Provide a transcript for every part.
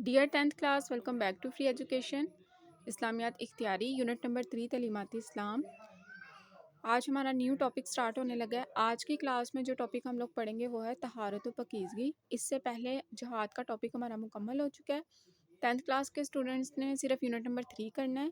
Dear 10th class, welcome back to free education اسلامیات اختیاری unit number 3 تعلیماتی اسلام۔ آج ہمارا نیو ٹاپک سٹارٹ ہونے لگا ہے۔ آج کی کلاس میں جو ٹاپک ہم لوگ پڑھیں گے وہ ہے طہارت و پاکیزگی۔ اس سے پہلے جہاد کا ٹاپک ہمارا مکمل ہو چکا ہے۔ 10th کلاس کے اسٹوڈنٹس نے صرف یونٹ نمبر 3 کرنا ہے،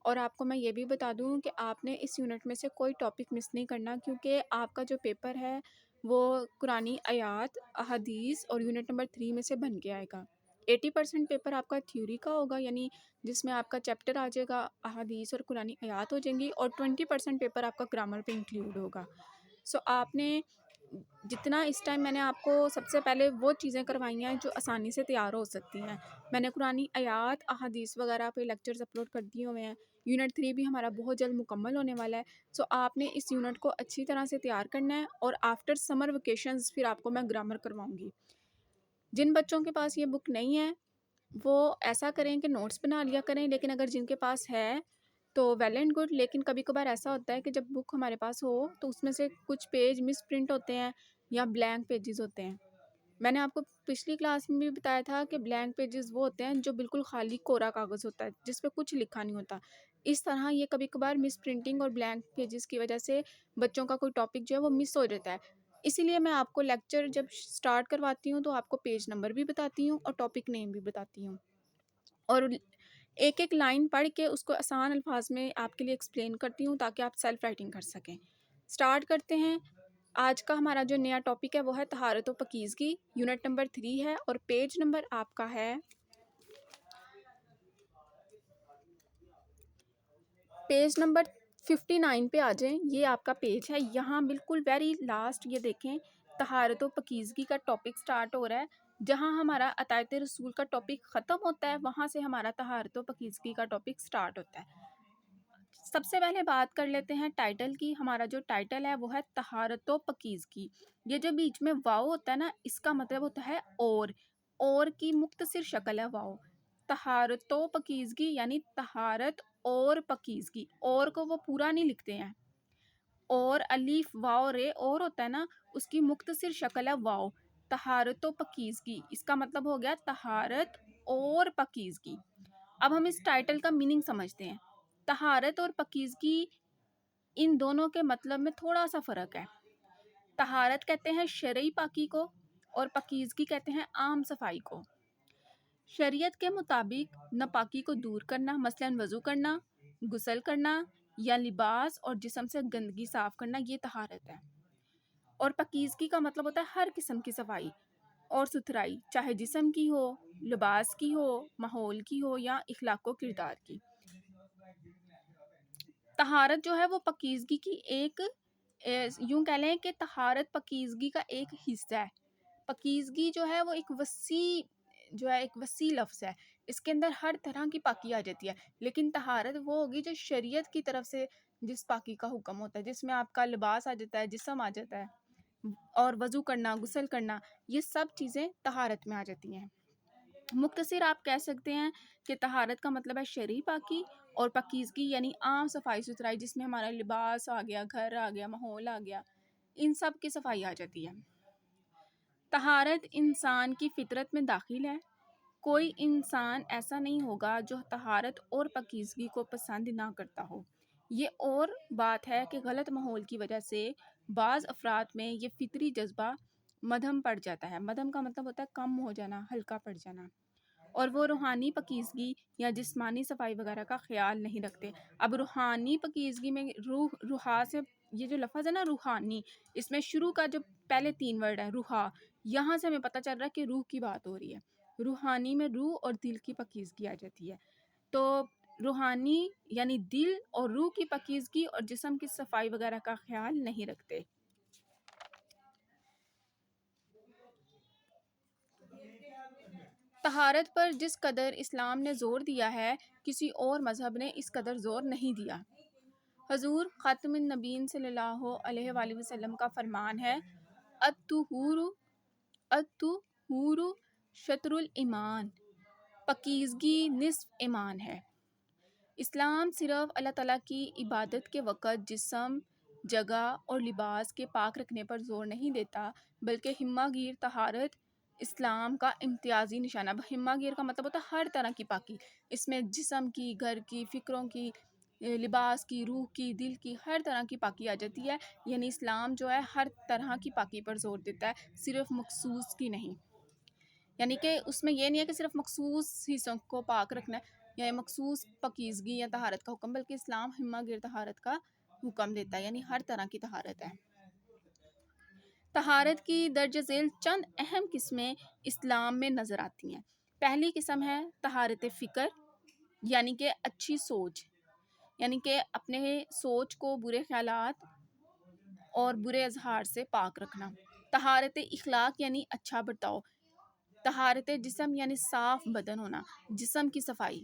اور آپ کو میں یہ بھی بتا دوں کہ آپ نے اس یونٹ میں سے کوئی ٹاپک مس نہیں کرنا، کیونکہ آپ کا جو پیپر ہے وہ قرآنی آیات، احادیث اور یونٹ نمبر 3 میں سے بن کے آئے گا۔ 80% پیپر آپ کا تھیوری کا ہوگا، یعنی جس میں آپ کا چیپٹر آ جائے گا، احادیث اور قرآنی آیات ہو جائیں گی، اور 20% پیپر آپ کا گرامر پہ انکلیوڈ ہوگا۔ آپ نے جتنا اس ٹائم میں نے آپ کو سب سے پہلے وہ چیزیں کروائی ہیں جو آسانی سے تیار ہو سکتی ہیں۔ میں نے قرآنی آیات، احادیث وغیرہ پہ لیکچرز اپلوڈ کر دیے ہوئے ہیں۔ یونٹ 3 بھی ہمارا بہت جلد مکمل ہونے والا ہے۔ آپ نے اس یونٹ کو اچھی طرح سے تیار کرنا ہے، اور آفٹر سمر ویکیشنز پھر آپ کو میں گرامر کرواؤں گی۔ جن بچوں کے پاس یہ بک نہیں ہے وہ ایسا کریں کہ نوٹس بنا لیا کریں، لیکن اگر جن کے پاس ہے تو ویل اینڈ گڈ۔ لیکن کبھی کبھار ایسا ہوتا ہے کہ جب بک ہمارے پاس ہو تو اس میں سے کچھ پیج مس پرنٹ ہوتے ہیں یا بلینک پیجز ہوتے ہیں۔ میں نے آپ کو پچھلی کلاس میں بھی بتایا تھا کہ بلینک پیجز وہ ہوتے ہیں جو بالکل خالی کورا کاغذ ہوتا ہے، جس پہ کچھ لکھا نہیں ہوتا۔ اس طرح یہ کبھی کبھار مس پرنٹنگ اور بلینک پیجز کی وجہ سے بچوں کا کوئی ٹاپک جو ہے وہ مس ہو جاتا ہے۔ اسی لیے میں آپ کو لیکچر جب سٹارٹ کرواتی ہوں تو آپ کو پیج نمبر بھی بتاتی ہوں اور ٹاپک نیم بھی بتاتی ہوں، اور ایک ایک لائن پڑھ کے اس کو آسان الفاظ میں آپ کے لیے ایکسپلین کرتی ہوں تاکہ آپ سیلف رائٹنگ کر سکیں۔ سٹارٹ کرتے ہیں۔ آج کا ہمارا جو نیا ٹاپک ہے وہ ہے طہارت و پاکیزگی، یونٹ نمبر 3 ہے، اور پیج نمبر آپ کا ہے پیج نمبر 59 پہ آ جائیں۔ یہ آپ کا پیج ہے، یہاں بالکل ویری لاسٹ یہ دیکھیں طہارت و پاکیزگی کا ٹاپک سٹارٹ ہو رہا ہے۔ جہاں ہمارا عطایت رسول کا ٹاپک ختم ہوتا ہے وہاں سے ہمارا طہارت و پاکیزگی کا ٹاپک سٹارٹ ہوتا ہے۔ سب سے پہلے بات کر لیتے ہیں ٹائٹل کی۔ ہمارا جو ٹائٹل ہے وہ ہے طہارت و پاکیزگی۔ یہ جو بیچ میں واؤ ہوتا ہے نا، اس کا مطلب ہوتا ہے اور کی مختصر شکل ہے واؤ۔ طہارت و پاکیزگی یعنی طہارت اور پاکیزگی، اور کو وہ پورا نہیں لکھتے ہیں، اور الف واو رے اور ہوتا ہے نا، اس کی مختصر شکل ہے واو۔ طہارت و پاکیزگی اس کا مطلب ہو گیا طہارت اور پاکیزگی۔ اب ہم اس ٹائٹل کا میننگ سمجھتے ہیں۔ طہارت اور پاکیزگی ان دونوں کے مطلب میں تھوڑا سا فرق ہے۔ طہارت کہتے ہیں شرعی پاکی کو، اور پاکیزگی کہتے ہیں عام صفائی کو۔ شریعت کے مطابق ناپاکی کو دور کرنا، مثلاً وضو کرنا، غسل کرنا یا لباس اور جسم سے گندگی صاف کرنا، یہ طہارت ہے۔ اور پاکیزگی کا مطلب ہوتا ہے ہر قسم کی صفائی اور ستھرائی، چاہے جسم کی ہو، لباس کی ہو، ماحول کی ہو یا اخلاق و کردار کی۔ طہارت جو ہے وہ پاکیزگی کی ایک یوں کہہ لیں کہ طہارت پاکیزگی کا ایک حصہ ہے۔ پاکیزگی جو ہے وہ ایک وسیع لفظ ہے، اس کے اندر ہر طرح کی پاکی آ جاتی ہے۔ لیکن طہارت وہ ہوگی جو شریعت کی طرف سے جس پاکی کا حکم ہوتا ہے، جس میں آپ کا لباس آ جاتا ہے، جسم آ جاتا ہے، اور وضو کرنا، غسل کرنا، یہ سب چیزیں طہارت میں آ جاتی ہیں۔ مختصر آپ کہہ سکتے ہیں کہ طہارت کا مطلب ہے شرعی پاکی، اور پاکیزگی یعنی عام صفائی ستھرائی، جس میں ہمارا لباس آ گیا، گھر آ گیا، ماحول آ گیا، ان سب کی صفائی آ جاتی ہے۔ طہارت انسان کی فطرت میں داخل ہے۔ کوئی انسان ایسا نہیں ہوگا جو طہارت اور پاکیزگی کو پسند نہ کرتا ہو۔ یہ اور بات ہے کہ غلط ماحول کی وجہ سے بعض افراد میں یہ فطری جذبہ مدھم پڑ جاتا ہے۔ مدھم کا مطلب ہوتا ہے کم ہو جانا، ہلکا پڑ جانا، اور وہ روحانی پاکیزگی یا جسمانی صفائی وغیرہ کا خیال نہیں رکھتے۔ اب روحانی پاکیزگی میں روحا سے یہ جو لفظ ہے نا روحانی، اس میں شروع کا جو پہلے 3 ورڈ ہے روحا، یہاں سے ہمیں پتہ چل رہا ہے کہ روح کی بات ہو رہی ہے۔ روحانی میں روح اور دل کی پاکیزگی آ جاتی ہے۔ تو روحانی یعنی دل اور روح کی پاکیزگی اور جسم کی صفائی وغیرہ کا خیال نہیں رکھتے۔ طہارت پر جس قدر اسلام نے زور دیا ہے، کسی اور مذہب نے اس قدر زور نہیں دیا۔ حضور خاتم النبیین صلی اللہ علیہ وآلہ وسلم کا فرمان ہے، الطہور شطر الایمان، پاکیزگی نصف ایمان ہے۔ اسلام صرف اللہ تعالیٰ کی عبادت کے وقت جسم، جگہ اور لباس کے پاک رکھنے پر زور نہیں دیتا، بلکہ ہمہ گیر طہارت، اسلام کا امتیازی نشانہ. اب ہمہ گیر کا مطلب ہوتا ہے ہر طرح کی پاکی. اس میں جسم کی، گھر کی، فکروں کی، لباس کی، روح کی، دل کی، ہر طرح کی پاکی آ جاتی ہے. یعنی اسلام جو ہے ہر طرح کی پاکی پر زور دیتا ہے، صرف مخصوص کی نہیں. یعنی کہ اس میں یہ نہیں ہے کہ صرف مخصوص حصوں کو پاک رکھنا ہے یا مخصوص پاکیزگی یا طہارت کا حکم، بلکہ اسلام ہمہ گیر طہارت کا حکم دیتا ہے، یعنی ہر طرح کی طہارت ہے. طہارت کی درج ذیل چند اہم قسمیں اسلام میں نظر آتی ہیں. پہلی قسم ہے طہارت فکر، یعنی کہ اچھی سوچ، یعنی کہ اپنے سوچ کو برے خیالات اور برے اظہار سے پاک رکھنا. طہارت اخلاق یعنی اچھا برتاؤ. طہارت جسم یعنی صاف بدن ہونا، جسم کی صفائی،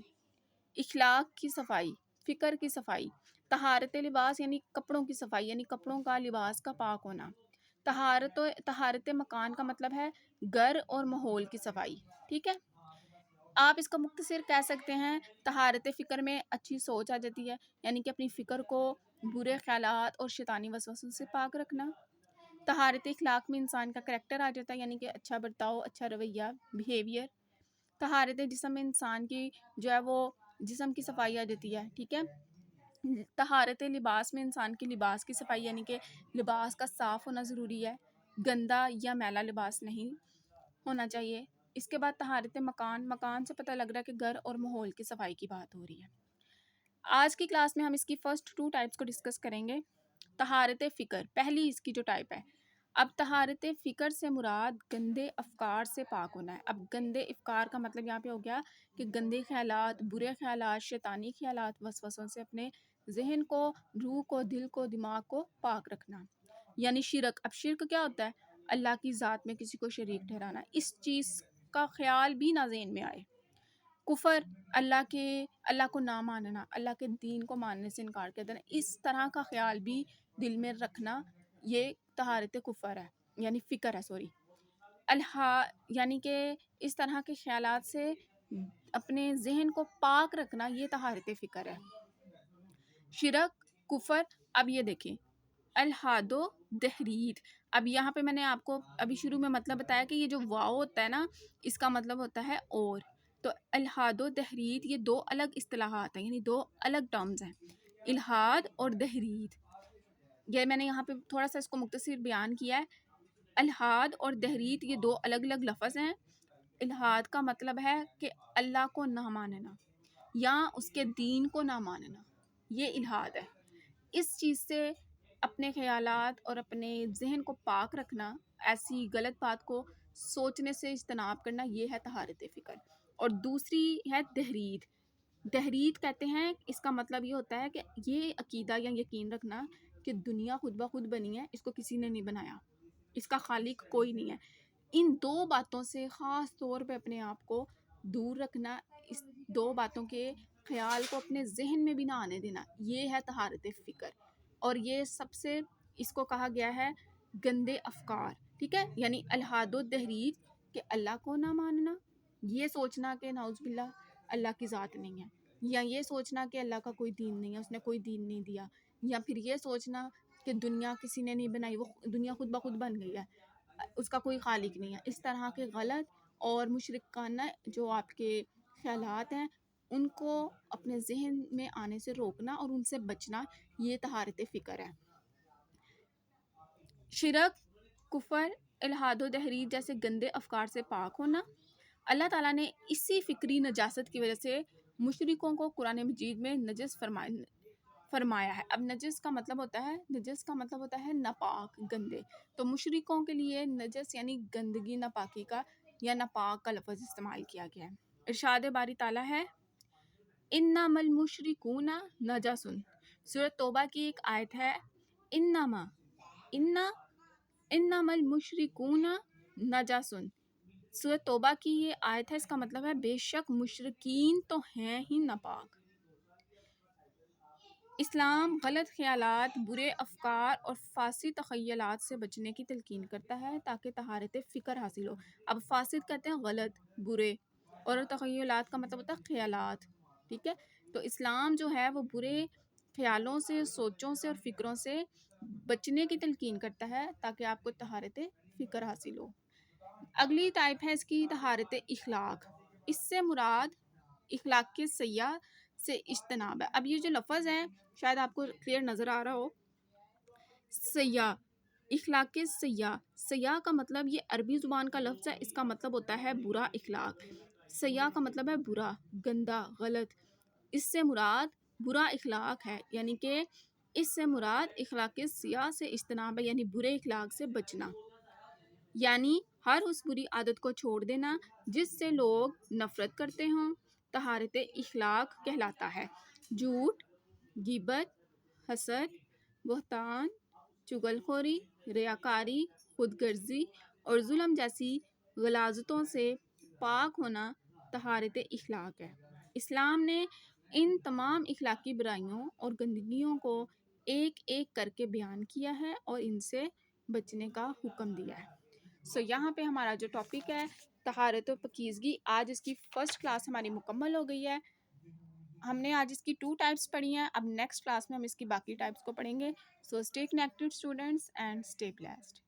اخلاق کی صفائی، فکر کی صفائی. طہارت لباس یعنی کپڑوں کی صفائی، یعنی کپڑوں کا، لباس کا پاک ہونا. طہارت مکان کا مطلب ہے گھر اور ماحول کی صفائی. ٹھیک ہے، آپ اس کا مختصر کہہ سکتے ہیں طہارت فکر میں اچھی سوچ آ جاتی ہے، یعنی کہ اپنی فکر کو برے خیالات اور شیطانی وسوسوں سے پاک رکھنا. طہارت اخلاق میں انسان کا کریکٹر آ جاتا ہے، یعنی کہ اچھا برتاؤ، اچھا رویہ، بیہیویئر. طہارت جسم میں انسان کی جو ہے وہ جسم کی صفائی آ جاتی ہے. ٹھیک ہے. طہارت لباس میں انسان کی لباس کی صفائی، یعنی کہ لباس کا صاف ہونا ضروری ہے، گندا یا میلا لباس نہیں ہونا چاہیے. اس کے بعد طہارت مکان سے پتہ لگ رہا ہے کہ گھر اور ماحول کی صفائی کی بات ہو رہی ہے. آج کی کلاس میں ہم اس کی فرسٹ 2 ٹائپس کو ڈسکس کریں گے. طہارت فکر، پہلی اس کی جو ٹائپ ہے. اب طہارت فکر سے مراد گندے افکار سے پاک ہونا ہے. اب گندے افکار کا مطلب یہاں پہ ہو گیا کہ گندے خیالات، برے خیالات، شیطانی خیالات، وسوسوں سے اپنے ذہن کو، روح کو، دل کو، دماغ کو پاک رکھنا. یعنی شرک. اب شرک کیا ہوتا ہے؟ اللہ کی ذات میں کسی کو شریک ٹھہرانا، اس چیز کا خیال بھی نہ ذہن میں آئے. کفر، اللہ کو نہ ماننا، اللہ کے دین کو ماننے سے انکار کر دینا، اس طرح کا خیال بھی دل میں رکھنا، یہ طہارت کفر ہے، یعنی فکر ہے. سوری، یعنی کہ اس طرح کے خیالات سے اپنے ذہن کو پاک رکھنا، یہ طہارت فکر ہے. شرک، کفر. اب یہ دیکھیں الحاد و تحرید. اب یہاں پہ میں نے آپ کو ابھی شروع میں مطلب بتایا کہ یہ جو واو ہوتا ہے نا، اس کا مطلب ہوتا ہے اور. تو الحاد و تحرید یہ 2 الگ اصطلاحات ہیں، یعنی 2 الگ ٹرمز ہیں، الحاد اور تحرید. یہ میں نے یہاں پہ تھوڑا سا اس کو مختصر بیان کیا ہے. الحاد اور تحرید یہ 2 الگ الگ لفظ ہیں. الحاد کا مطلب ہے کہ اللہ کو نہ ماننا یا اس کے دین کو نہ ماننا، یہ الحاد ہے. اس چیز سے اپنے خیالات اور اپنے ذہن کو پاک رکھنا، ایسی غلط بات کو سوچنے سے اجتناب کرنا، یہ ہے طہارت فکر. اور دوسری ہے تحرید. تحرید کہتے ہیں، اس کا مطلب یہ ہوتا ہے کہ یہ عقیدہ یا یقین رکھنا کہ دنیا خود بخود بنی ہے، اس کو کسی نے نہیں بنایا، اس کا خالق کوئی نہیں ہے. ان 2 باتوں سے خاص طور پہ اپنے آپ کو دور رکھنا، اس 2 باتوں کے خیال کو اپنے ذہن میں بھی نہ آنے دینا، یہ ہے طہارت فکر. اور یہ سب سے اس کو کہا گیا ہے گندے افکار. ٹھیک ہے، یعنی الحاد و تحرید کہ اللہ کو نہ ماننا، یہ سوچنا کہ نعوذ باللہ اللہ کی ذات نہیں ہے، یا یہ سوچنا کہ اللہ کا کوئی دین نہیں ہے، اس نے کوئی دین نہیں دیا، یا پھر یہ سوچنا کہ دنیا کسی نے نہیں بنائی، وہ دنیا خود بخود بن گئی ہے، اس کا کوئی خالق نہیں ہے. اس طرح کے غلط اور مشرکانہ جو آپ کے خیالات ہیں، ان کو اپنے ذہن میں آنے سے روکنا اور ان سے بچنا، یہ طہارت فکر ہے. شرک، کفر، الحاد و تحرید جیسے گندے افکار سے پاک ہونا. اللہ تعالیٰ نے اسی فکری نجاست کی وجہ سے مشرکوں کو قرآن مجید میں نجس فرمایا ہے. اب نجس کا مطلب ہوتا ہے ناپاک، گندے. تو مشرکوں کے لیے نجس یعنی گندگی، ناپاکی کا یا ناپاک کا لفظ استعمال کیا گیا ہے. ارشاد باری تعالیٰ ہے انما المشرکون نجس. سورۃ توبہ کی ایک آیت ہے انما المشرکون نجس. سورۃ توبہ کی یہ آیت ہے، اس کا مطلب ہے بے شک مشرکین تو ہیں ہی ناپاک. اسلام غلط خیالات، برے افکار اور فاسد تخیلات سے بچنے کی تلقین کرتا ہے تاکہ طہارت فکر حاصل ہو. اب فاسد کہتے ہیں غلط، برے، اور تخیلات کا مطلب ہوتا ہے خیالات. ٹھیک ہے، تو اسلام جو ہے وہ برے خیالوں سے، سوچوں سے اور فکروں سے بچنے کی تلقین کرتا ہے تاکہ آپ کو طہارت فکر حاصل ہو. اگلی ٹائپ ہے اس کی طہارت اخلاق. اس سے مراد اخلاق کے سیاح سے اجتناب ہے. اب یہ جو لفظ ہے شاید آپ کو کلیئر نظر آ رہا ہو. سیاح، اخلاق کے سیاح. سیاح کا مطلب یہ عربی زبان کا لفظ ہے، اس کا مطلب ہوتا ہے برا اخلاق. سیاح کا مطلب ہے برا، گندا، غلط. اس سے مراد برا اخلاق ہے، یعنی کہ اس سے مراد اخلاق کے سیاح سے اجتناب ہے، یعنی برے اخلاق سے بچنا، یعنی ہر اس بری عادت کو چھوڑ دینا جس سے لوگ نفرت کرتے ہوں. طہارت اخلاق کہلاتا ہے. جھوٹ، غیبت، حسد، بہتان، چغل خوری، ریاکاری، خود غرضی اور ظلم جیسی غلاظتوں سے پاک ہونا طہارت اخلاق ہے. اسلام نے ان تمام اخلاقی برائیوں اور گندگیوں کو ایک ایک کر کے بیان کیا ہے اور ان سے بچنے کا حکم دیا ہے. یہاں پہ ہمارا جو ٹاپک ہے طہارت و پاکیزگی، آج اس کی فرسٹ کلاس ہماری مکمل ہو گئی ہے. ہم نے آج اس کی 2 ٹائپس پڑھی ہیں. اب نیکسٹ کلاس میں ہم اس کی باقی ٹائپس کو پڑھیں گے. So stay connected students and stay blessed.